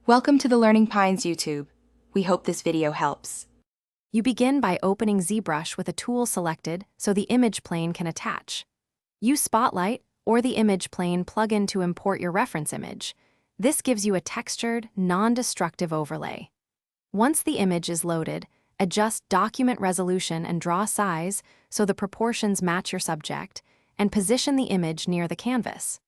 Welcome to the Learning Pines YouTube. We hope this video helps. You begin by opening Zbrush with a tool selected so the image plane can attach. Use Spotlight or the image plane plugin to import your reference image. This gives you a textured, non-destructive overlay. Once the image is loaded, adjust document resolution and draw size so the proportions match your subject, and position the image near the canvas.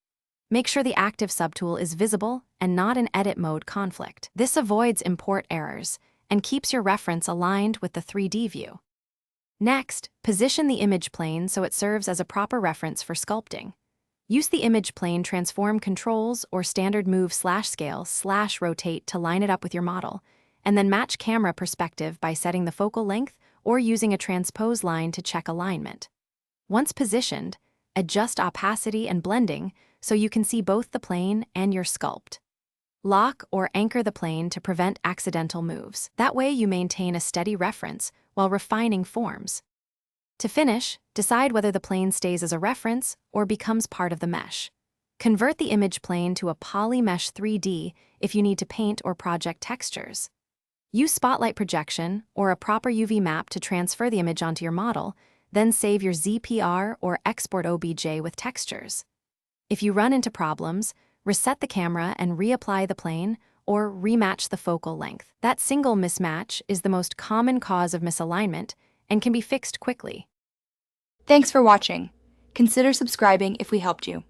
Make sure the active subtool is visible and not in edit mode conflict. This avoids import errors and keeps your reference aligned with the 3D view. Next, position the image plane so it serves as a proper reference for sculpting. Use the image plane transform controls or standard move /scale/rotate to line it up with your model, and then match camera perspective by setting the focal length or using a transpose line to check alignment. Once positioned, adjust opacity and blending so you can see both the plane and your sculpt. Lock or anchor the plane to prevent accidental moves. That way you maintain a steady reference while refining forms. To finish, decide whether the plane stays as a reference or becomes part of the mesh. Convert the image plane to a polymesh 3D if you need to paint or project textures. Use Spotlight projection or a proper UV map to transfer the image onto your model, then save your ZPR or export OBJ with textures. If you run into problems, reset the camera and reapply the plane or rematch the focal length. That single mismatch is the most common cause of misalignment and can be fixed quickly. Thanks for watching. Consider subscribing if we helped you.